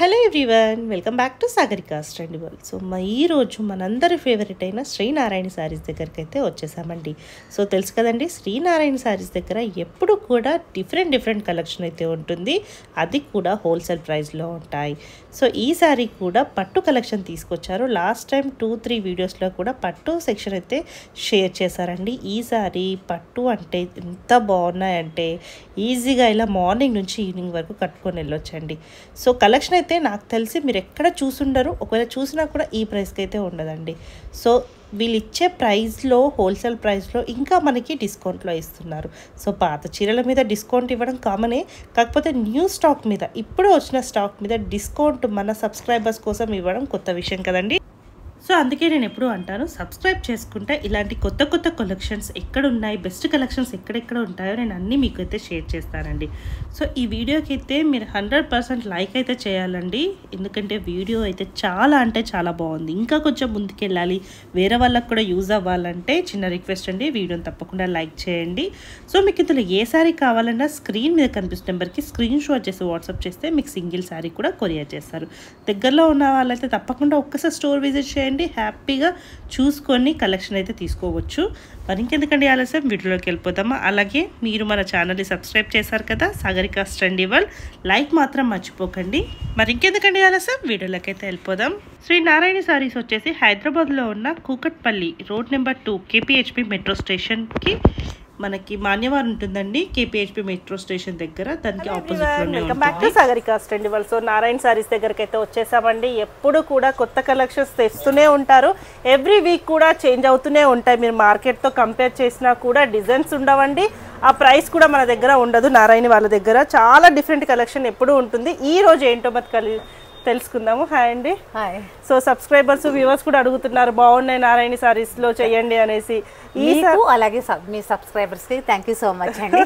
Hello everyone, welcome back to Sagarika's trendy world. So ఈరోజు మనందరి favourite అయిన శ్రీనారాయణ శారీస్ దగ్గరికి అయితే వచ్చేసామండి. సో తెలుసు కదండి, శ్రీనారాయణ శారీస్ దగ్గర ఎప్పుడు కూడా డిఫరెంట్ కలెక్షన్ అయితే ఉంటుంది, అది కూడా హోల్సేల్ ప్రైస్లో ఉంటాయి. సో ఈ సారీ కూడా పట్టు కలెక్షన్ తీసుకొచ్చారు. లాస్ట్ టైం 2-3 వీడియోస్లో కూడా పట్టు సెక్షన్ అయితే షేర్ చేశారండి. ఈ సారీ పట్టు అంటే ఎంత బాగున్నాయంటే ఈజీగా ఇలా మార్నింగ్ నుంచి ఈవినింగ్ వరకు కట్టుకొని వెళ్ళొచ్చండి. సో కలెక్షన్ అయితే నాకు తెలిసి మీరు ఎక్కడ చూసుండరు, ఒకవేళ చూసినా కూడా ఈ ప్రైస్కి అయితే ఉండదండి. సో వీళ్ళు ఇచ్చే ప్రైస్లో, హోల్సేల్ ప్రైస్లో ఇంకా మనకి డిస్కౌంట్లో ఇస్తున్నారు. సో పాత చీరల మీద డిస్కౌంట్ ఇవ్వడం కామనే, కాకపోతే న్యూ స్టాక్ మీద, ఇప్పుడు వచ్చిన స్టాక్ మీద డిస్కౌంట్ మన సబ్స్క్రైబర్స్ కోసం ఇవ్వడం కొత్త విషయం కదండి. సో అందుకే నేను ఎప్పుడు అంటాను, సబ్స్క్రైబ్ చేసుకుంటే ఇలాంటి కొత్త కలెక్షన్స్ ఎక్కడ ఉన్నాయి, బెస్ట్ కలెక్షన్స్ ఎక్కడెక్కడ ఉంటాయో నేను అన్నీ మీకు అయితే షేర్ చేస్తానండి. సో ఈ వీడియోకి అయితే మీరు 100% లైక్ అయితే చేయాలండి, ఎందుకంటే వీడియో అయితే చాలా అంటే చాలా బాగుంది. ఇంకా కొంచెం ముందుకెళ్ళాలి, వేరే వాళ్ళకి కూడా యూజ్ అవ్వాలంటే చిన్న రిక్వెస్ట్ అండి, వీడియోని తప్పకుండా లైక్ చేయండి. సో మీకు ఇందులో ఏ శారీ కావాలన్నా స్క్రీన్ మీద కనిపిస్తున్న నెంబర్కి స్క్రీన్ షాట్ చేసి వాట్సాప్ చేస్తే మీకు సింగిల్ శారీ కూడా కొరియర్ చేస్తారు. దగ్గరలో ఉన్న వాళ్ళైతే తప్పకుండా ఒక్కసారి స్టోర్ విజిట్ చేయండి, హ్యాపీగా చూసుకొని కలెక్షన్ అయితే తీసుకోవచ్చు. మరి ఇంకెందుకండి ఆలస్యం, వీడియోలోకి వెళ్ళిపోతామా. అలాగే మీరు మన ఛానల్ని సబ్స్క్రైబ్ చేశారు కదా, సాగరికాస్ ట్రెండీ వరల్డ్, లైక్ మాత్రం మర్చిపోకండి. మరి ఇంకెందుకండి ఆలస్యం, వీడియోలోకి అయితే వెళ్ళిపోదాం. శ్రీ నారాయణ శారీస్ వచ్చేసి హైదరాబాద్లో ఉన్న Kukatpally road number 2 KPHB metro స్టేషన్కి మనకి మాన్యవారు ఉంటుందండి. కేపీహెచ్పి మెట్రో స్టేషన్ దగ్గర, దానికి opposite. Welcome back to Sagarika's trendy world. So Narayana saris దగ్గరికి అయితే వచ్చేసామండి. ఎప్పుడు కూడా కొత్త కలెక్షన్స్ తెస్తూనే ఉంటారు, ఎవ్రీ వీక్ కూడా చేంజ్ అవుతూనే ఉంటాయి. మీరు మార్కెట్తో కంపేర్ చేసినా కూడా డిజైన్స్ ఉండవండి, ఆ ప్రైస్ కూడా మన దగ్గర ఉండదు. నారాయణ వాళ్ళ దగ్గర చాలా డిఫరెంట్ కలెక్షన్ ఎప్పుడు ఉంటుంది. ఈ రోజు ఏంటో మరి తెలుసుకుందాము. హాయ్ అండి. హాయ్. సో సబ్స్క్రైబర్స్, వ్యూవర్స్ కూడా అడుగుతున్నారు బాగున్నాయి నారాయణ సారీస్ లో చేయండి అనేసి. అలాగే మీ సబ్స్క్రైబర్స్ కి థ్యాంక్ యూ సో మచ్ అండి.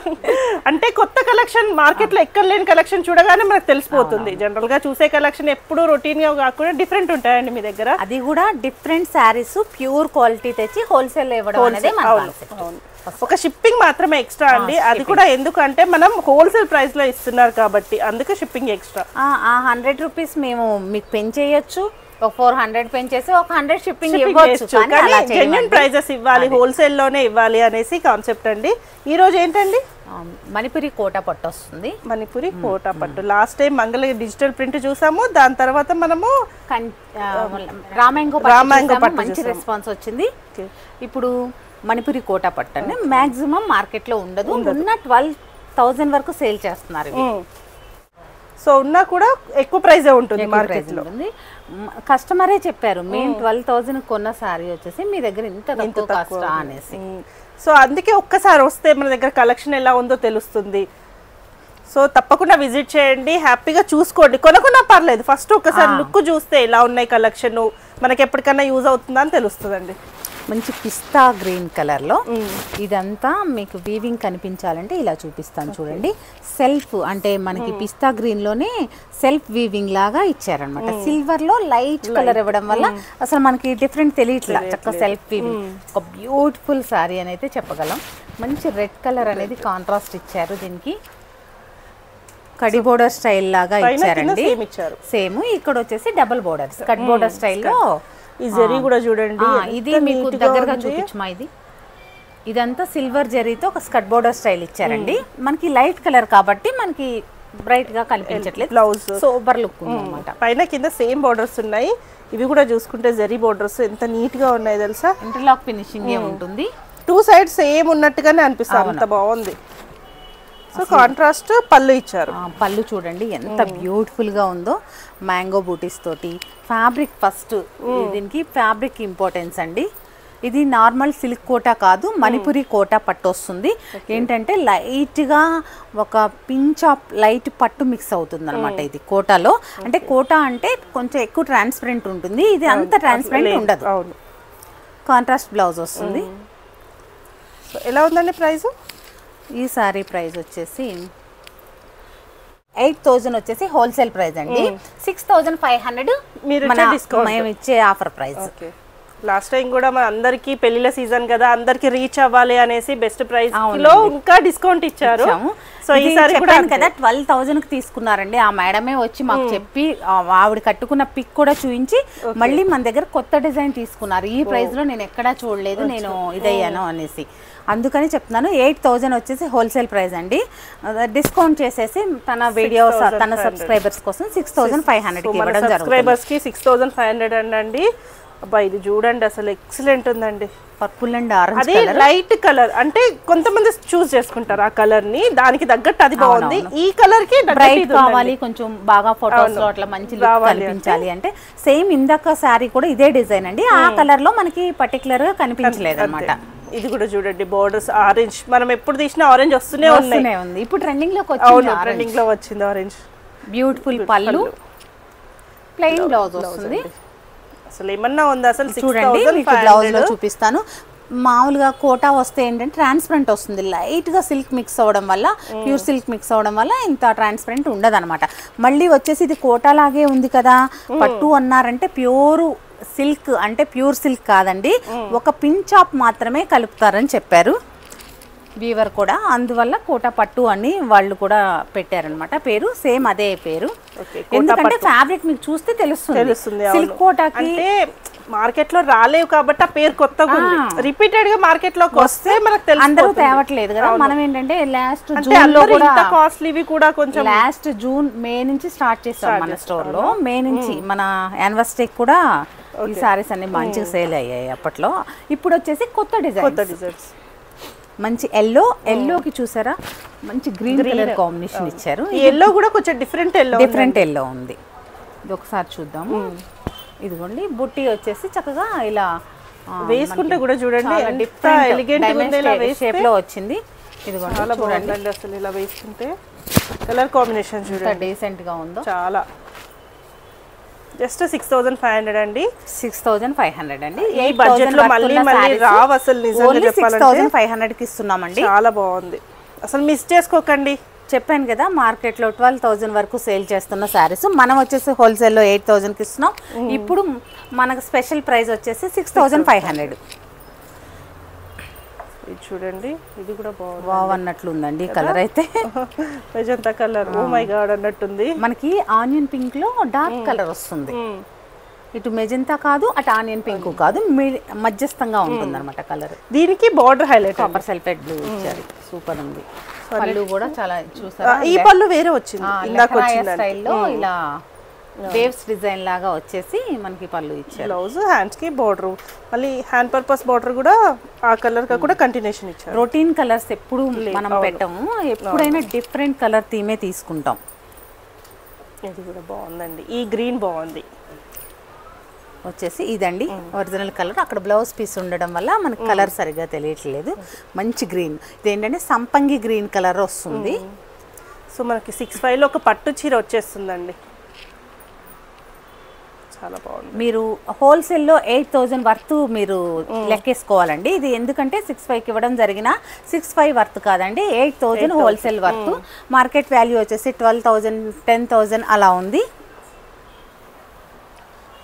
అంటే కొత్త కలెక్షన్ మార్కెట్ లో ఎక్కడ లేని కలెక్షన్ చూడగానే మనకు తెలిసిపోతుంది. జనరల్ గా చూసే కలెక్షన్ ఎప్పుడు రొటీన్ గా కాకుండా డిఫరెంట్ ఉంటాయండి మీ దగ్గర. అది కూడా డిఫరెంట్ శారీస్ ప్యూర్ క్వాలిటీ తెచ్చి హోల్సేల్ ఇవ్వడం అనేది మన కాన్సెప్ట్. ఒక షిప్పింగ్ మాత్రమే ఎక్స్ట్రా అండి, అది కూడా ఎందుకంటే మనం హోల్సేల్ ప్రైస్ లో ఇస్తున్నారు కాబట్టి అందుకే షిప్పింగ్ ఎక్స్ట్రా. 100 రూపీస్ మేము మీకు పెంచేయచ్చు, ఒక 400 పెంచేసి ఒక 100 షిప్పింగ్ ఇవ్వచ్చు. జెన్యూన్ ప్రైజెస్ ఇవ్వాలి, హోల్సేల్ లోనే ఇవ్వాలి అనేసి కాన్సెప్ట్ అండి. ఈ రోజు ఏంటండి, మణిపురి కోటా పట్టు వస్తుంది. మణిపురి కోటా పట్టు. లాస్ట్ టైం మంగళ డిజిటల్ ప్రింట్ చూసాము, దాని తర్వాత మనము రామాంగో పట్టు మంచి రెస్పాన్స్ వచ్చింది. ఇప్పుడు మణిపురి కోటా పట్టు అండి, మాక్సిమం మార్కెట్ లో ఉండదు, ఉన్న 12,000 వరకు సేల్ చేస్తున్నారు. సో ఉన్నా కూడా ఎక్కువ ప్రైజే ఉంటుంది మార్కెట్ లో. కస్టమరే చెప్పారు, మేము 12,000 కొన్న సారీ వచ్చేసి మీ దగ్గర ఇంత తక్కువ కాస్ట్ అనేసి. సో అందుకే ఒక్కసారి వస్తే మన దగ్గర కలెక్షన్ ఎలా ఉందో తెలుస్తుంది. సో తప్పకుండా విజిట్ చేయండి, హ్యాపీగా చూసుకోండి, కొనుక్కున్నా పర్లేదు, ఫస్ట్ ఒకసారి లుక్ చూస్తే ఎలా ఉన్నాయి కలెక్షన్, మనకి ఎప్పటికైనా యూజ్ అవుతుందా అని తెలుస్తుందండి. మంచి పిస్తా గ్రీన్ కలర్ లో ఇదంతా మీకు వీవింగ్ కనిపించాలంటే ఇలా చూపిస్తాను చూడండి. సెల్ఫ్ అంటే మనకి పిస్తా గ్రీన్ లోనే సెల్ఫ్ వీవింగ్ లాగా ఇచ్చారనమాట. సిల్వర్ లో లైట్ కలర్ ఇవ్వడం వల్ల అసలు మనకి డిఫరెంట్ తెలియట్లా, చక్కగా సెల్ఫ్ వీవింగ్. ఒక బ్యూటిఫుల్ సారీ అని అయితే చెప్పగలం. మంచి రెడ్ కలర్ అనేది కాంట్రాస్ట్ ఇచ్చారు దీనికి. కడి బోర్డర్ స్టైల్ లాగా ఇచ్చారండి, సేమ్. ఇక్కడ వచ్చేసి డబుల్ బోర్డర్ కట్ బోర్డర్ స్టైల్లో. ఈ జరీ కూడా చూడండి, ఇది మీకు దగ్గరగా చూపించమా. ఇదంతా సిల్వర్ జరీతో ఒక స్కట్ బోర్డర్ స్టైల్ ఇచ్చారండి. మనకి లైట్ కలర్ కాబట్టి మనకి బ్రైట్ గా కనిపించట్లేదు, బ్లౌజ్ సూపర్ లుక్ ఉందన్నమాట. పైన కింద సేమ్ బోర్డర్స్ ఉన్నాయి. ఇవి కూడా చూసుకుంటే జరీ బోర్డర్స్ ఎంత నీట్ గా ఉన్నాయి తెలుసా, ఇంటర్లాక్ ఫినిషింగ్ ఉంటుంది. 2 సైడ్స్ సేమ్ ఉన్నట్టుగానే అనిపిస్తుంది, అంత బాగుంది. సో కాంట్రాస్ట్ పళ్ళు ఇచ్చారు. పళ్ళు చూడండి ఎంత బ్యూటిఫుల్ గా ఉందో, మ్యాంగో బూటీస్ తోటి. ఫ్యాబ్రిక్ ఫస్ట్, దీనికి ఫ్యాబ్రిక్ ఇంపార్టెన్స్ అండి. ఇది నార్మల్ సిల్క్ కోటా కాదు, మణిపురి కోటా పట్టు వస్తుంది. ఏంటంటే లైట్ గా ఒక పించ్ ఆఫ్ లైట్ పట్టు మిక్స్ అవుతుంది అనమాట ఇది కోటాలో. అంటే కోటా అంటే కొంచెం ఎక్కువ ట్రాన్స్పరెంట్ ఉంటుంది, ఇది అంత ట్రాన్స్పరెంట్ ఉండదు. కాంట్రాస్ట్ బ్లౌజ్ వస్తుంది. సో ఎలా ఉందండి ప్రైస్? ఈ సారీ ప్రైస్ వచ్చేసి 8,000 వచ్చేసి హోల్సేల్ ప్రైస్ అండి. 6,500 మేము ఇచ్చే ఆఫర్ ప్రైస్. లాస్ట్ టైం కూడా మన అందరికి పెళ్లిల సీజన్ కదా, అందరికి రీచ్ అవ్వాలి అనేసి బెస్ట్ ప్రైస్ లో ఇంకా డిస్కౌంట్ ఇచ్చారు. సో ఈసారి కూడా కదా 12,000 కి తీసుకున్నారండి. ఆ మేడమే వచ్చి మాకు చెప్పి ఆవిడ కట్టుకున్న పిక్ కూడా చూపించి మళ్ళీ మన దగ్గర కొత్త డిజైన్ తీసుకున్నారు. ఈ ప్రైస్ లో నేను ఎక్కడా చూడలేదు, నేను ఇదయ్యాను అనేసి. అందుకని చెప్తున్నాను. 8,000 వచ్చేసి హోల్సేల్ ప్రైస్ అండి. డిస్కౌంట్ చేసేసి తన వీడియోస్ తన సబ్స్క్రైబర్స్ కోసం 6,500 కి ఇవ్వడం జరుగుతుంది. సబ్స్క్రైబర్స్ కి 6,500 అండి. అబ్బా ఇది చూడండి అసలు ఎక్సలెంట్ ఉందండి. పర్పుల్ అండ్ ఆరెంజ్ అది లైట్ కలర్, అంటే కొంతమంది చూస్ చేసుకుంటారు ఆ కలర్ ని, దానికి తగ్గట్టు అది బాగుంది. ఈ కలర్ కి బ్రైట్ కావాలి, కొంచెం బాగా ఫోటోస్ లో అట్లా మంచి లుక్ కనిపించాలి అంటే సేమ్ ఇందాక సారీ కూడా ఇదే డిజైన్ అండి. ఆ కలర్ లో మనకి పర్టికులర్ గా కనిపించలేదు అన్నమాట. ఇది కూడా చూడండి బోర్డర్స్ ఆరెంజ్, మనం ఎప్పుడు తీసినా ఆరెంజ్ వస్తూనే ఉంది. ఇప్పుడు ట్రెండింగ్ లోకి వచ్చింది, ట్రెండింగ్ లో వచ్చింది ఆరెంజ్. బ్యూటిఫుల్ పళ్ళు, ప్లెయిన్ బ్లౌజ్ వస్తుంది. అసలు ఏమన్నా ఉందా అసలు? చూడండి మీకు బ్లౌజ్ లో చూపిస్తాను. మామూలుగా కోటా వస్తే ఏంటంటే ట్రాన్స్పరెంట్ వస్తుంది, లైట్ గా సిల్క్ మిక్స్ అవ్వడం వల్ల, ప్యూర్ సిల్క్ మిక్స్ అవ్వడం వల్ల ఇంత ట్రాన్స్పరెంట్ ఉండదు అనమాట. మళ్ళీ వచ్చేసి ఇది కోటా లాగే ఉంది కదా, పట్టు అన్నారంటే ప్యూర్ సిల్క్ అంటే ప్యూర్ సిల్క్ కాదండి, ఒక పించ్ ఆఫ్ మాత్రమే కలుపుతారని చెప్పారు వీవర్ కూడా. అందువల్ల కోటా పట్టు అని వాళ్ళు కూడా పెట్టారనమాట పేరు, సేమ్ అదే పేరు. ఎందుకంటే ఫ్యాబ్రిక్ మీకు చూస్తే తెలుస్తుంది. సిల్క్ కోటాకి అంటే మార్కెట్ లో రాలేవు కాబట్టి ఆ పేరు కొత్తగా ఉంది. రిపీటెడ్ గా మార్కెట్ లోకి వస్తే మనకు తెలుసు, అందరూ తేవట్లేదు కదా. మనం ఏంటంటే లాస్ట్ జూన్ లో కూడా కాస్ట్లీవి కూడా కొంచెం లాస్ట్ జూన్ మే నుంచి స్టార్ట్ చేస్తాం మన స్టోర్ లో. మే నుంచి మన యానివర్సరీ కూడా ఈ సారీస్ అన్ని మంచిగా సేల్ అయ్యాయి అప్పట్లో. ఇప్పుడు వచ్చేసి కొత్త డిజైన్స్, మంచి ఎల్లోకి చూసారా, మంచి గ్రీన్ కలర్ కాంబినేషన్ ఇచ్చారు. ఎల్లో కూడా కొంచెం డిఫరెంట్ ఎల్లో ఉంది. ఇది ఒకసారి చూద్దాము. ఇదిగోండి బుట్టి వచ్చేసి చక్కగా ఇలా వేసుకుంటే కూడా చూడండి డిఫరెంట్ షేప్ లో వచ్చింది. ఇదిగోండి చాలా బాగుందండి అసలు ఇలా వేసుకుంటే. కలర్ కాంబినేషన్ చూడండి డీసెంట్ గా ఉందో చాలా. జస్ట్ 6,500 అండి. 6,500 అండి. ఈ బడ్జెట్ లో మళ్ళీ రావు అసలు, నిజంగా చెప్పాలంటే 6,500 కి ఇస్తున్నామండి. చాలా బాగుంది అసలు, మిస్ చేసుకోకండి. చెప్పాను కదా మార్కెట్లో 12,000 వరకు సేల్ చేస్తున్న శారీస్, మనం వచ్చేసి హోల్సేల్లో 8,000 కి ఇస్తున్నాం. ఇప్పుడు మనకు స్పెషల్ ప్రైస్ వచ్చేసి 6,500. ఇది చూడండి, ఇది కూడా బాగుంది, వావ్ అన్నట్లు ఉందండి కలర్ అయితే. Magenta colour, oh my god అన్నట్టుంది. మనకి ఆనియన్ పింక్ లో డార్క్ కలర్ వస్తుంది. ఇటు మెజంతా కాదు, అటు ఆనియన్ పింక్ కాదు, మధ్యస్థంగా ఉంటుంది అనమాట కలర్. దీనికి border highlight copper sulphate blue ఇచ్చారు, సూపర్ ఉంది. పళ్ళు కూడా చాలా చూసారా, ఈ పళ్ళు వేరే వచ్చింది ఇందాక వచ్చింది స్టైల్లో, ఇలా వేవ్స్ డిజైన్ లాగా వచ్చేసి మనకి పళ్ళు ఇచ్చారు. బ్లౌజ్, హ్యాండ్స్ కి బార్డర్, మళ్ళీ హ్యాండ్ పర్పస్ బార్డర్ కూడా ఆ కలర్ గా కూడా కంటిన్యూషన్ ఇచ్చారు. రొటీన్ కలర్స్ ఎప్పుడు మనం పెట్టము, ఎప్పుడైనా డిఫరెంట్ కలర్ థీమే తీసుకుంటాం. ఇది కూడా బాగుందండి, ఈ గ్రీన్ బాగుంది. వచ్చేసి ఇదండి ఒరిజినల్ కలర్. అక్కడ బ్లౌజ్ పీస్ ఉండడం వల్ల మనకి కలర్ సరిగ్గా తెలియట్లేదు. మంచి గ్రీన్, ఇదేంటంటే సంపంగి గ్రీన్ కలర్ వస్తుంది. సో మనకి 6,500 లో ఒక పట్టు చీర వచ్చేస్తుందండి, చాలా బాగుంది. మీరు హోల్సేల్లో 8,000 వర్త్ మీరు లెక్కేసుకోవాలండి. ఇది ఎందుకంటే 6,500కి ఇవ్వడం జరిగిన 6,500 వర్త్ కాదండి, 8,000 హోల్సేల్ వర్త్. మార్కెట్ వాల్యూ వచ్చేసి 12,000 10,000 అలా ఉంది.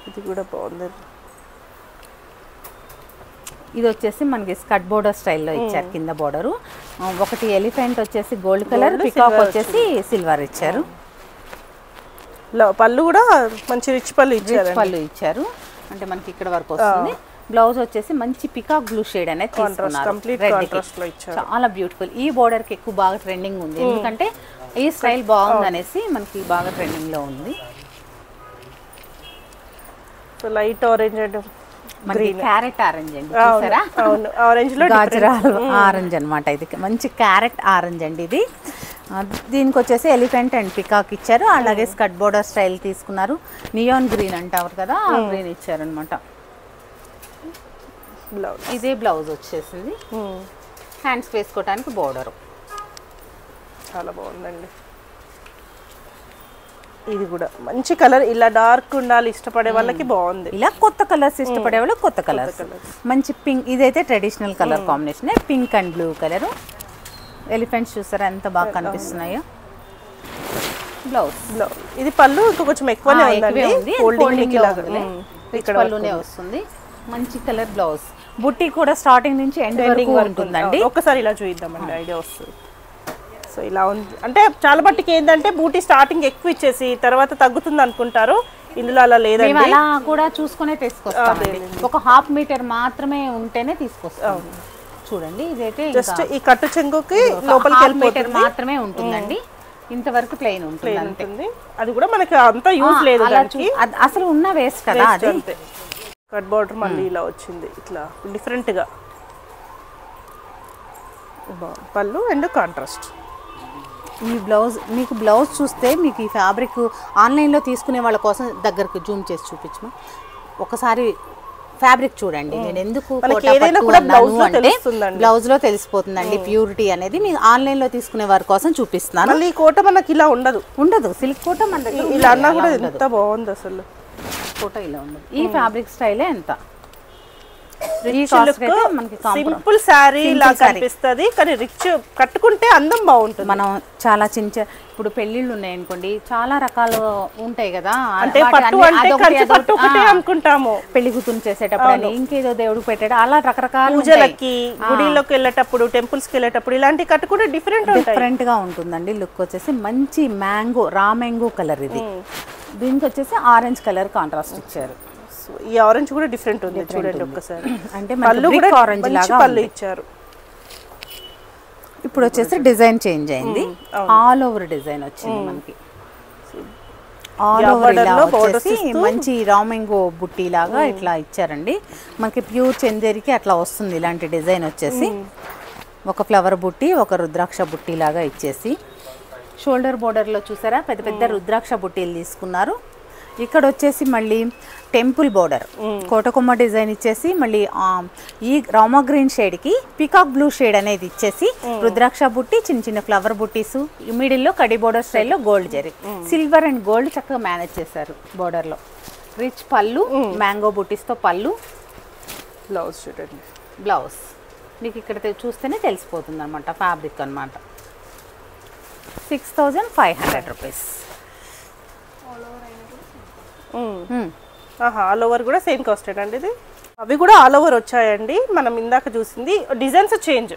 ఇది కూడా బాగుంది. ఇది వచ్చేసి మనకి స్కర్ట్ బోర్డర్ స్టైల్లో ఇచ్చారు, కింద బోర్డరు. ఒకటి ఎలిఫెంట్ వచ్చేసి గోల్డ్ కలర్, పికాక్ వచ్చేసి సిల్వర్ ఇచ్చారు. పళ్ళు కూడా మంచి రిచ్ పళ్ళు ఇచ్చారు, అంటే మనకి ఇక్కడ వరకు వస్తుంది. బ్లౌజ్ వచ్చేసి మంచి పికాక్ బ్లూ షేడ్ అనేది తీసుకున్నారు, చాలా బ్యూటిఫుల్. ఈ బోర్డర్ కి ఎక్కువ బాగా ట్రెండింగ్ ఉంది, ఎందుకంటే ఈ స్టైల్ బాగుంది అనేసి మనకి బాగా ట్రెండింగ్ లో ఉంది. Light orange and green, carrot orange అండి, చూసారా, ఆరెంజ్ లో గాజరాల్ ఆరెంజ్ అన్నమాట. ఇది మంచి క్యారెట్ ఆరెంజ్ అండి. ఇది దీనికి వచ్చేసి ఎలిఫెంట్ అండ్ పికాక్ ఇచ్చారు, అలాగే స్కర్ట్ బోర్డర్ స్టైల్ తీసుకున్నారు. నియాన్ గ్రీన్ అంటారు కదా, ఆ గ్రీన్ ఇచ్చారు అనమాట. ఇదే బ్లౌజ్ వచ్చేసింది, హ్యాండ్స్ వేసుకోవడానికి బోర్డర్. చాలా బాగుందండి. ఇది కూడా మంచి కలర్, ఇలా డార్క్ ఉండాలి ఇష్టపడే వాళ్ళకి బాగుంది. ఇలా కొత్త కలర్స్ ఇష్టపడే వాళ్ళకి కొత్త కలర్స్. మంచి పింక్, ఇదైతే traditional colour combination, pink and blue colour. Elephants చూసారా ఎంత బాగా కనిపిస్తున్నాయో. బ్లౌజ్, ఇది పళ్ళు ఇంకా కొంచెం ఎక్కువనే ఉందండి, పళ్ళునే వస్తుంది. మంచి కలర్ బ్లౌజ్, బుట్టి కూడా స్టార్టింగ్ నుంచి ఎండ్ వరకు ఉంటుందండి. ఒక్కసారి ఇలా చూద్దామండి, ఐడియా వస్తుంది. సో ఇలా ఉంది అంటే చాలా మట్టుకి ఏంటంటే బూటీ స్టార్టింగ్ ఎక్కువ ఇచ్చేసి తర్వాత తగ్గుతుంది అనుకుంటారు, ఇందులో అలా లేదండి. అలా కూడా చూసుకునే తీసుకొస్తాం. ఒక హాఫ్ మీటర్ మాత్రమే ఉంటేనే తీసుకొస్తాం. చూడండి ఇదైతే జస్ట్ ఈ కట్టు చెంగుకి లోపలికి వెళ్ళిపోతుంది మాత్రమే ఉంటుందండి. ఇంతవరకు ప్లెయిన్ ఉంటుంది. అది కూడా మనకి అంత యూజ్ లేదు, అసలు ఉన్న వేస్ట్ కదా అది. కట్ బార్డర్ మళ్ళీ ఇలా వచ్చింది, ఇట్లా డిఫరెంట్ గా పళ్ళు అండ్ కాంట్రాస్ట్. ఈ బ్లౌజ్ మీకు బ్లౌజ్ చూస్తే మీకు ఈ ఫ్యాబ్రిక్ ఆన్లైన్లో తీసుకునే వాళ్ళ కోసం దగ్గరకు జూమ్ చేసి చూపించు ఒకసారి. ఫ్యాబ్రిక్ చూడండి, నేను ఎందుకు బ్లౌజ్ లో తెలిసిపోతుందండి ప్యూరిటీ అనేది. మీకు ఆన్లైన్ లో తీసుకునే వారి కోసం చూపిస్తున్నాను. ఈ కోట మనకి ఇలా ఉండదు సిల్క్ కోట మన దగ్గర ఇలా అన్నా కూడా ఎంత బాగుంది అసలు. కోట ఇలా ఉండదు. ఈ ఫ్యాబ్రిక్ స్టైలే ఎంత సింపుల్ శారీ లా కనిపిస్తుంది, కానీ రిచ్ కట్టుకుంటే అందం బాగుంటుంది. మనం చాలా చిన్న ఇప్పుడు పెళ్లిళ్ళు ఉన్నాయి అనుకోండి, చాలా రకాలు ఉంటాయి కదా. అంటే పట్టు అంటే పట్టు ఒకటే అనుకుంటాము, పెళ్లి కూతురు చేసేటప్పుడు ఇంకేదో దేవుడికి పెట్టాడు, అలా రకరకాల పూజలకి గుడిలోకి వెళ్ళేటప్పుడు టెంపుల్స్ కి వెళ్ళేటప్పుడు ఇలాంటి కట్టుకుంటే డిఫరెంట్ గా ఉంటుందండి. లుక్ వచ్చేసి మంచి మ్యాంగో రా మ్యాంగో కలర్, ఇది దీనికి వచ్చేసి ఆరెంజ్ కలర్ కాంట్రాస్ట్ ఇచ్చారు. ఈ ఆరెంజ్ కూడా డిఫరెంట్ ఉంది చూడండి ఒక్కసారి. అంటే పళ్ళు కూడా ఆరెంజ్ లాగా పళ్ళు ఇచ్చారు. ఇప్పుడు వచ్చేసి డిజైన్ చేంజ్ అయింది, ఆల్ ఓవర్ డిజైన్ వచ్చింది మనకి. ఆల్ ఓవర్ ఇలా వచ్చేసి మంచి రామింగో బుట్టి లాగా ఇట్లా ఇచ్చారండి. మనకి ప్యూర్ చందేరికి అట్లా వస్తుంది ఇలాంటి డిజైన్ వచ్చేసి. ఒక ఫ్లవర్ బుట్టి, ఒక రుద్రాక్ష బుట్టి లాగా ఇచ్చేసి, షోల్డర్ బోర్డర్లో చూసారా పెద్ద పెద్ద రుద్రాక్ష బుట్టీలు తీసుకున్నారు. ఇక్కడ వచ్చేసి మళ్ళీ టెంపుల్ బోర్డర్ కోటకొమ్మ డిజైన్ ఇచ్చేసి, మళ్ళీ ఈ రామా గ్రీన్ షేడ్కి పికాక్ బ్లూ షేడ్ అనేది ఇచ్చేసి రుద్రాక్ష బుట్టి, చిన్న చిన్న ఫ్లవర్ బుట్టీస్, మిడిల్లో కడి బోర్డర్ స్టైల్లో gold zari, silver and gold చక్కగా మేనేజ్ చేశారు బోర్డర్లో. రిచ్ పళ్ళు, మ్యాంగో బుట్టీస్తో పళ్ళు, బ్లౌజ్ చూడండి. బ్లౌజ్ మీకు ఇక్కడ చూస్తేనే తెలిసిపోతుంది అనమాట ఫ్యాబ్రిక్ అనమాట. 6500 రూపీస్. ఆల్ ఓవర్ కూడా సేమ్ కాస్ట్ అండి ఇది. అవి కూడా ఆల్ ఓవర్ వచ్చాయండి. మనం ఇందాక చూసింది డిజైన్స్ చేంజ్,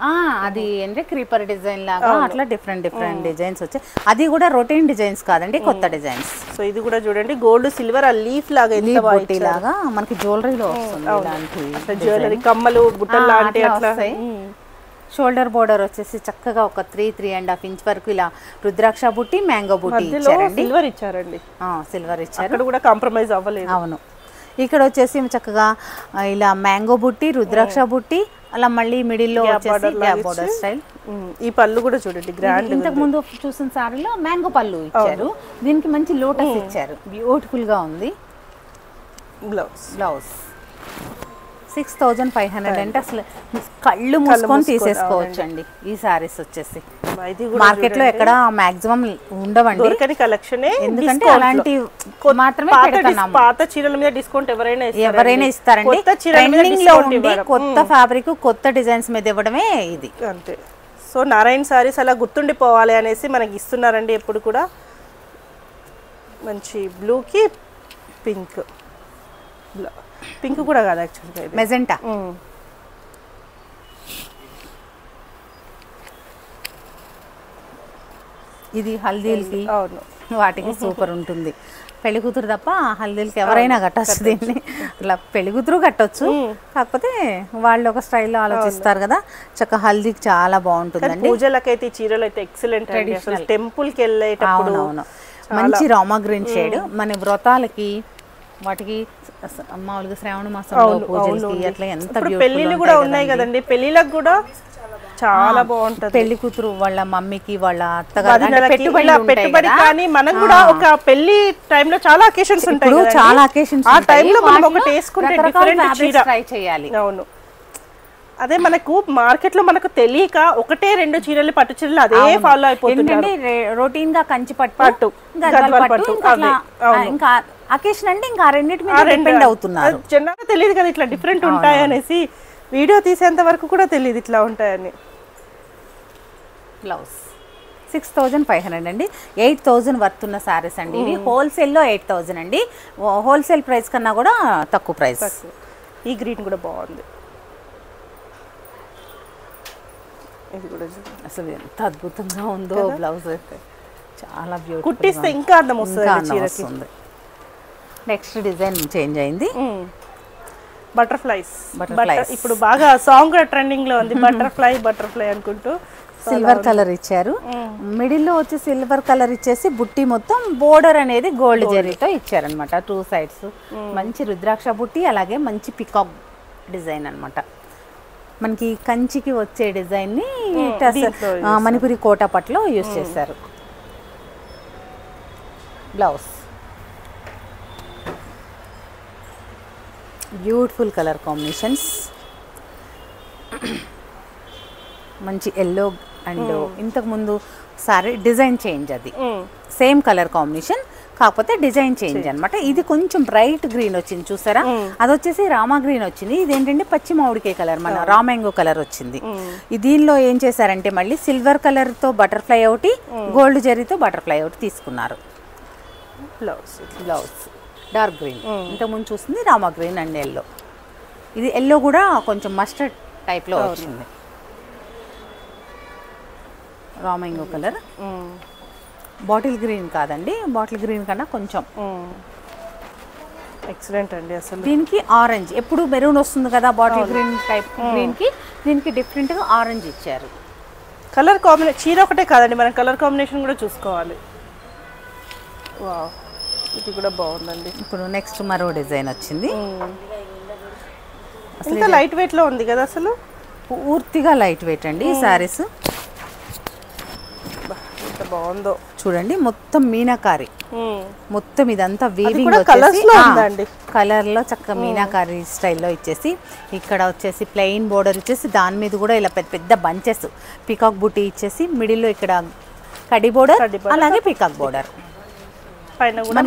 అది అంటే క్రీపర్ డిజైన్ లాగా అట్లా డిఫరెంట్ డిజైన్స్ వచ్చాయి. అది కూడా రొటీన్ డిజైన్స్ కాదండి, కొత్త డిజైన్స్. సో ఇది కూడా చూడండి గోల్డ్ సిల్వర్ ఆ లీఫ్ లాగా లాగా మనకి జ్యువెలరీలో వస్తుంది. జ్యువెలరీ కమ్మలు బుట్టలు లాంటి అట్లా. షోల్డర్ బోర్డర్ వచ్చేసి చక్కగా ఒక 3.5 ఇంచ్ వరకు ఇలా రుద్రాక్ష బుట్టి, మ్యాంగో బుట్టి ఇచ్చారండి. సిల్వర్ ఇచ్చారండి, సిల్వర్ ఇచ్చారు. అక్కడ కూడా కాంప్రమైజ్ అవ్వలేదు. అవును, ఇక్కడ వచ్చేసి చక్కగా ఇలా మ్యాంగో బుట్టి, రుద్రాక్ష బుట్టి, అలా మళ్ళీ మిడిల్లో వచ్చేసి గ్యాప్ బోర్డర్ స్టైల్. ఈ పళ్ళు కూడా చూడండి గ్రాండ్. ఇంతకు ముందు చూసిన సారీలో మ్యాంగో పళ్ళు ఇచ్చారు, దీనికి మంచి లోటస్ ఇచ్చారు, బ్యూటిఫుల్ గా ఉంది. బ్లౌజ్ 6500 అంటే అసలు కళ్ళు మూసుకొని తీసేసుకోవచ్చు అండి ఈ సారీస్ వచ్చేసి. మార్కెట్ లో ఎక్కడ మాక్సిమం ఉండవండి కలెక్షన్, ఎందుకంటే అలాంటి మాత్రమే పాత చీరల మీద డిస్కౌంట్ ఎవరైనా ఇస్తారండి. ట్రెండింగ్ లో ఉండి కొత్త ఫ్యాబ్రిక్, కొత్త డిజైన్స్ మీద ఇవ్వడమే ఇది అంతే. సో నారాయణ సారీస్ అలా గుర్తుండిపోవాలి అనేసి మనకి ఇస్తున్నారండి ఎప్పుడు కూడా. మంచి బ్లూకి పింక్, పింక్ కూడా కాదు యాక్చువల్గా మెజెంటా. ఇది హల్దీలకి వాటికి సూపర్ ఉంటుంది. పెళ్లి కూతురు తప్ప హల్దీలకి ఎవరైనా కట్టచ్చు దీన్ని. అలా పెళ్లి కూతురు కట్టొచ్చు, కాకపోతే వాళ్ళు ఒక స్టైల్లో ఆలోచిస్తారు కదా. చక్కగా హల్దీకి చాలా బాగుంటుందండి. పూజలకైతే చీరలు అయితే ఎక్సలెంట్, టెంపుల్కి వెళ్ళేటప్పుడు మంచి రామా గ్రీన్ షేడ్. మన వ్రతాలకి వాటికి మామూలుగా శ్రావణ మాసంలో పూజలకి అట్లా ఎంత పెళ్లిళ్ళు కూడా ఉన్నాయి కదండి, పెళ్లిళ్ళకి కూడా చాలా బాగుంటది. పెళ్లి కూతురు వాళ్ళ మమ్మీకి వాళ్ళ అత్తగారు పెట్టుబడి, కానీ మనకు కూడా ఒక పెళ్లి టైంలో చాలా అకేషన్స్ ఉంటాయి, చాలా అకేషన్స్ ఆ టైంలో మనం ఒకటి వేసుకుంటే డిఫరెంట్ చీర ట్రై చేయాలి. అవును, అదే మనకు మార్కెట్ లో మనకు తెలియక ఒకటే 2 చీరలు పట్టు చీరలు అదే ఫాలో అయిపోతుంది. రొటీన్ గా కంచి పట్టు, గద్వాల్ పట్టు, ఇంకా అకేషన్ అంటే ఇంకా రెండింటి మీద డిపెండ్ అవుతున్నారు. జనరల్గా తెలియదు కదా ఇట్లా డిఫరెంట్ ఉంటాయి అనేసి, వీడియో తీసేంత వరకు కూడా తెలియదు ఇట్లా ఉంటాయని. బ్లౌజ్ 6500 అండి. 8000 వర్త్ ఉన్న శారీస్ అండి ఇవి. హోల్సేల్లో 8000 అండి. హోల్సేల్ ప్రైస్ కన్నా కూడా తక్కువ ప్రైస్. ఈ గ్రీన్ కూడా బాగుంది. ఇది కూడా అసలు ఎంత అద్భుతంగా ఉందో బ్లౌజ్ అయితే, చాలా బ్యూటిఫుల్. కుట్టిస్తే ఇంకా అందం వస్తుంది. నెక్స్ట్ డిజైన్ చేంజ్ అయింది. బటర్ఫ్లైస్. ఇప్పుడు బాగా సాంగ్ కూడా ట్రెండింగ్ లో ఉంది, బటర్ఫ్లై అనుకుంటూ సిల్వర్ కలర్ ఇచ్చారు. మిడిల్లో వచ్చి సిల్వర్ కలర్ ఇచ్చేసి బుట్టి మొత్తం బోర్డర్ అనేది గోల్డ్ జరీతో ఇచ్చారనమాట. 2 sides మంచి రుద్రాక్ష బుట్టి, అలాగే మంచి పికాక్ డిజైన్ అనమాట. మనకి కంచికి వచ్చే డిజైన్ ని మణిపురి కోటపట్లో యూజ్ చేశారు. బ్లౌజ్ బ్యూటిఫుల్ కలర్ కాంబినేషన్స్, మంచి ఎల్లో అండ్ ఇంతకుముందు సారీ డిజైన్ చేంజ్, అది సేమ్ కలర్ కాంబినేషన్ కాకపోతే డిజైన్ చేంజ్ అనమాట. ఇది కొంచెం బ్రైట్ గ్రీన్ వచ్చింది చూసారా, అది వచ్చేసి రామా గ్రీన్ వచ్చింది. ఇదేంటంటే పచ్చి మామిడికాయ కలర్, మన రామాంగో కలర్ వచ్చింది. దీనిలో ఏం చేశారంటే మళ్ళీ సిల్వర్ కలర్ తో బటర్ఫ్లై ఒకటి, గోల్డ్ జరీతో బటర్ఫ్లై ఒకటి తీసుకున్నారు. బ్లౌజ్ డార్క్ గ్రీన్, ఇంతకుముందు చూసింది రామా గ్రీన్ అండ్ ఎల్లో. ఇది ఎల్లో కూడా కొంచెం మస్టర్డ్ టైప్ లో వచ్చింది. రామాంగో కలర్, బాటిల్ గ్రీన్ కాదండి, బాటిల్ గ్రీన్ కన్నా కొంచెం ఎక్సలెంట్ అండి. అసలు దీనికి ఆరెంజ్, ఎప్పుడు మెరూన్ వస్తుంది కదా బాటిల్ గ్రీన్ టైప్ గ్రీన్ కి, దీనికి డిఫరెంట్ గా ఆరెంజ్ ఇచ్చారు. కలర్ కాంబినేషన్ చీర ఒకటే కాదండి, మనం కలర్ కాంబినేషన్ కూడా చూసుకోవాలి. వావ్, ఇది కూడా బాగుందండి. ఇప్పుడు నెక్స్ట్ మరో డిజైన్ వచ్చింది. ఇంకా లైట్ వెయిట్ లో ఉంది కదా, అసలు పూర్తిగా లైట్ వెయిట్ అండి ఈ సారీస్. ఎంత బాగుందో చూడండి, మొత్తం మీనాకారి, మొత్తం ఇదంతా వీవింగ్ కలర్ లో చక్కగా మీనాకారి స్టైల్లో ఇచ్చేసి, ఇక్కడ వచ్చేసి ప్లెయిన్ బోర్డర్ ఇచ్చేసి, దాని మీద కూడా ఇలా పెద్ద పెద్ద బంచెస్ పికాక్ బుట్టి ఇచ్చేసి, మిడిల్లో ఇక్కడ కడి బోర్డర్, అలాగే పికాక్ బోర్డర్.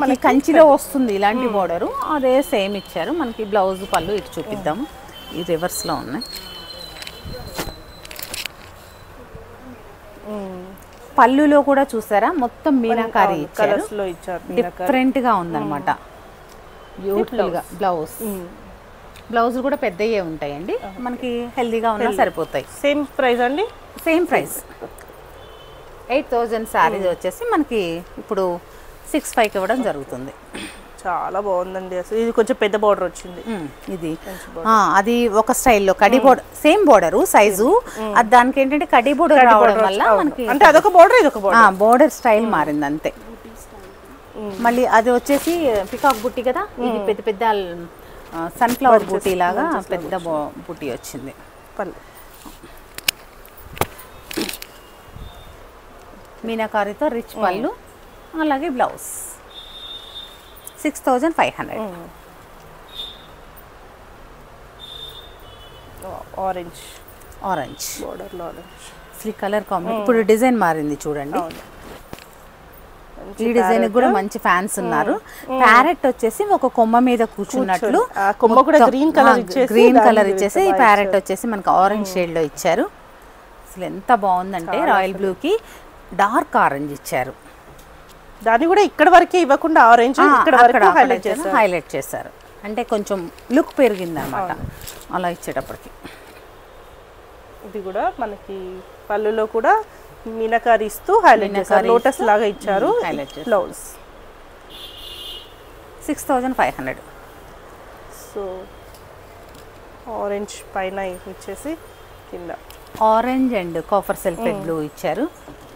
మనకి కంచిలో వస్తుంది ఇలాంటి బోర్డరు, అదే సేమ్ ఇచ్చారు. మనకి బ్లౌజ్ పళ్ళు ఇటు చూపిద్దాము, ఈ రివర్స్ లో ఉన్నాయి. పళ్ళులో కూడా చూసారా మొత్తం మీనాకారి ఇచ్చారు, డిఫరెంట్ గా ఉందన్నమాట. బ్యూటిఫుల్ గా బ్లౌజ్ కూడా పెద్దయే ఉంటాయండి, మనకి హెల్దీగా ఉన్నా సరిపోతాయి. సేమ్ ప్రైస్ అండి, సేమ్ ప్రైస్ 8000 శారీ వచ్చేసి మనకి ఇప్పుడు 65 ఇవ్వడం జరుగుతుంది. చాలా బాగుందండి అసలు. ఇది కొంచెం పెద్ద బోర్డర్ వచ్చింది. ఇది అది ఒక స్టైల్లో కడి బోర్డర్, సేమ్ బోర్డర్ సైజు, దానికి ఏంటంటే కడి బోర్డర్ రావడం వల్ల మనకి అంటే అదొక బోర్డర్ ఇదొక బోర్డర్, బోర్డర్ స్టైల్ మారింది అంతే. మళ్ళీ అది వచ్చేసి పికాక్ బుట్టి కదా, ఇది పెద్ద పెద్ద సన్ఫ్లవర్ బుట్టి లాగా పెద్ద బుట్టి వచ్చింది. మీనాకారితో రిచ్ పళ్ళు, అలాగే బ్లౌజ్ 6500. ఆరెంజ్ బోర్డర్లో ఆరెంజ్ అసలు కలర్ కాంబినేషన్. ఇప్పుడు డిజైన్ మారింది చూడండి, ఈ డిజైన్ కూడా మంచి ఫ్యాన్స్ ఉన్నారు. ప్యారెట్ వచ్చేసి ఒక కొమ్మ మీద కూర్చున్నట్లు, గ్రీన్ కలర్ ఇచ్చేసి ఈ ప్యారెట్ వచ్చేసి మనకి ఆరెంజ్ షేడ్ లో ఇచ్చారు. అసలు ఎంత బాగుందంటే రాయల్ బ్లూ కి డార్క్ ఆరెంజ్ ఇచ్చారు. దాన్ని కూడా ఇక్కడ వరకే ఇవ్వకుండా ఆరెంజ్ ఇక్కడ వరకు హైలైట్ చేశారు, అంటే కొంచెం లుక్ పెరిగింది అన్నమాట అలా ఇచ్చేటప్పటికి. ఇది కూడా మనకి పళ్ళులో కూడా మీనాకారి ఇస్తూ హైలైట్ చేశారు, లోటస్ లాగా ఇచ్చారు. బ్లౌజ్ 6500. సో ఆరెంజ్ పైన ఇచ్చేసి కింద orange and copper sulphate blue ఇచ్చారు.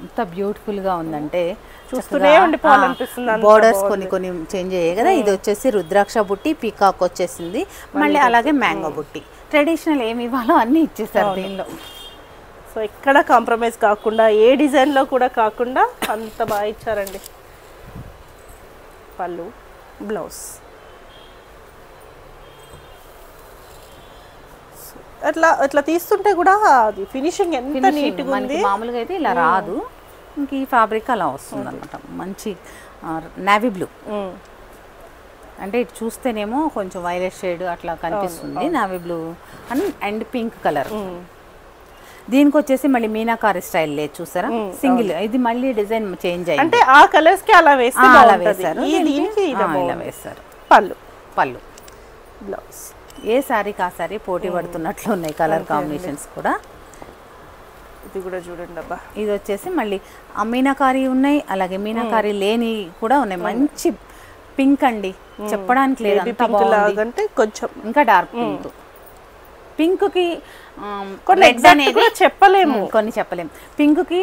ఎంత బ్యూటిఫుల్ గా ఉందంటే చూస్తూనే ఉండిపోవాలనిపిస్తుంది. బోర్డర్స్ కొన్ని చేంజ్ అయ్యాయి కదా, ఇది వచ్చేసి రుద్రాక్ష బుట్టి, పీకాక్ వచ్చేసింది, మళ్ళీ అలాగే మ్యాంగో బుట్టి. ట్రెడిషనల్ ఏమి ఇవ్వాలో అన్ని ఇచ్చేసారు దీనిలో. సో ఎక్కడ కాంప్రమైజ్ కాకుండా, ఏ డిజైన్ లో కూడా కాకుండా అంత బాగా ఇచ్చారండి. పళ్ళు, బ్లౌజ్ అట్లా తీస్తుంటే కూడా అది ఫినిషింగ్ ఎంత నీట్గా ఉంది. మామూలుగా అయితే ఇలా రాదు, ఇంక ఈ ఫ్యాబ్రిక్ అలా వస్తుంది అనమాట. మంచి నావీ బ్లూ, అంటే ఇటు చూస్తేనేమో కొంచెం వైలెట్ షేడ్ అట్లా కనిపిస్తుంది, navy blue and pink colour. దీనికి వచ్చేసి మళ్ళీ మీనాకారి స్టైల్ లేదు చూసారా, సింగిల్. ఇది మళ్ళీ డిజైన్ చేంజ్ అయ్యింది, అంటే ఆ కలర్స్ కి అలా వేస్తారు, అలా వేస్తారు, ఇలా వేస్తారు. పళ్ళు బ్లౌజ్ ఏ శారీకి ఆ శారీ పోటీ పడుతున్నట్లు ఉన్నాయి కలర్ కాంబినేషన్స్ కూడా. ఇది కూడా చూడండి అబ్బా, ఇది వచ్చేసి మళ్ళీ మీనాకారి ఉన్నాయి, అలాగే మీనాకారి లేని కూడా ఉన్నాయి. మంచి పింక్ అండి, చెప్పడానికి లేదు, అంత బాగుంది. అంటే కొంచెం ఇంకా డార్క్ పింక్. పింక్ కి చెప్పలేము, కొన్ని చెప్పలేము. పింక్ కి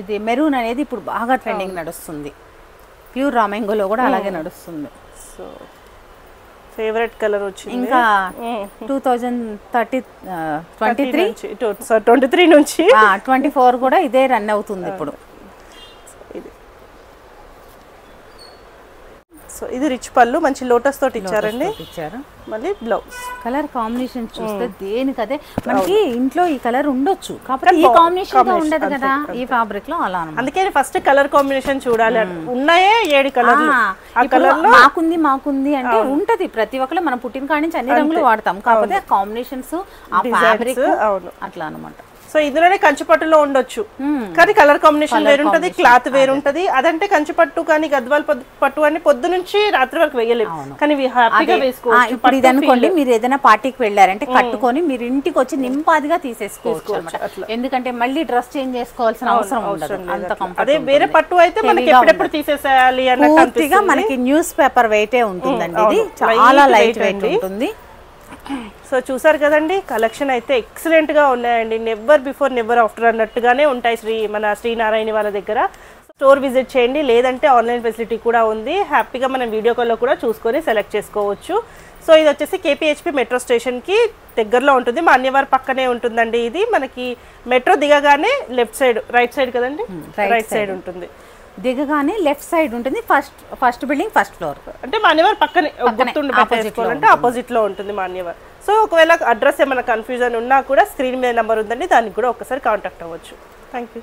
ఇది మెరూన్ అనేది ఇప్పుడు బాగా ట్రెండింగ్ నడుస్తుంది. ప్యూర్ రామెంగోలో కూడా అలాగే నడుస్తుంది. సో ఫేవరెట్ కలర్ వచ్చింది. ఇంకా 2023 నుంచి 24 కూడా ఇదే రన్ అవుతుంది ఇప్పుడు. సో ఇది రిచ్ పళ్ళు, మంచి లోటస్ తోటి ఇచ్చారండి. మళ్ళీ బ్లౌజ్ కలర్ కాంబినేషన్ చూస్తే దేనికదే మనకి ఇంట్లో ఈ కలర్ ఉండొచ్చు, కాకపోతే ఈ కాంబినేషన్ గా ఉండదు కదా ఈ ఫ్యాబ్రిక్ లో, అలా. అందుకే ఫస్ట్ కలర్ కాంబినేషన్ చూడాలి. ఉన్నాయే 7 కలర్లు, ఆ కలర్ లో మాకుంది అంటే ఉంటది. ప్రతి ఒక్కరు మనం పుట్టిన కాడి నుంచి అన్ని రంగులు వాడతాం, కాకపోతే కాంబినేషన్స్ ఆ ఫ్యాబ్రిక్ అట్లా అన్నమాట. సో ఇందులోనే కంచిపట్టులో ఉండొచ్చు, కానీ కలర్ కాంబినేషన్ వేరుంటది, క్లాత్ వేరుంటది. అదంటే కంచిపట్టు కానీ గద్వాల్ పట్టు అని పొద్దు నుంచి రాత్రి వరకు వేయలేము, కానీ హ్యాపీగా వేసుకోవచ్చు. ఇప్పుడు ఇది అనుకోండి, మీరు ఏదైనా పార్టీకి వెళ్ళారంటే కట్టుకొని మీరు ఇంటికి వచ్చి నింపాదిగా తీసేసుకోవచ్చు అన్నమాట. ఎందుకంటే మళ్ళీ డ్రెస్ చేంజ్ చేసుకోవాల్సిన అవసరం ఉండదు, అంత కంఫర్ట్. అదే వేరే పట్టు అయితే మనకి ఎప్పుడెప్పుడు తీసేసేయాలి పూర్తిగా మనకి న్యూస్ పేపర్ వెయిటే ఉంటుందండి. ఇది చాలా లైట్ వెయిట్ ఉంటుంది. సో చూసారు కదండి, కలెక్షన్ అయితే ఎక్సలెంట్గా ఉన్నాయండి. నెవర్ బిఫోర్ నెవర్ ఆఫ్టర్ అన్నట్టుగానే ఉంటాయి మన శ్రీనారాయణ వాళ్ళ దగ్గర. స్టోర్ విజిట్ చేయండి, లేదంటే ఆన్లైన్ ఫెసిలిటీ కూడా ఉంది. హ్యాపీగా మనం వీడియో కాల్లో కూడా చూసుకొని సెలెక్ట్ చేసుకోవచ్చు. సో ఇది వచ్చేసి కేపీహెచ్పి మెట్రో స్టేషన్కి దగ్గరలో ఉంటుంది, మాన్యవార్ పక్కనే ఉంటుందండి. ఇది మనకి మెట్రో దిగగానే లెఫ్ట్ సైడ్, రైట్ సైడ్ కదండి, రైట్ సైడ్ ఉంటుంది. దిగగానే లెఫ్ట్ సైడ్ ఉంటుంది, ఫస్ట్ బిల్డింగ్ ఫస్ట్ ఫ్లోర్. అంటే మాన్యవార్ పక్కనే, గుర్తుండి ఆపోజిట్ లో ఉంటుంది మాన్యవార్. సో ఒకవేళ అడ్రస్ ఏమైనా కన్ఫ్యూజన్ ఉన్నా కూడా స్క్రీన్ మీద నెంబర్ ఉందండి, దానికి కూడా ఒకసారి కాంటాక్ట్ అవ్వచ్చు. Thank you.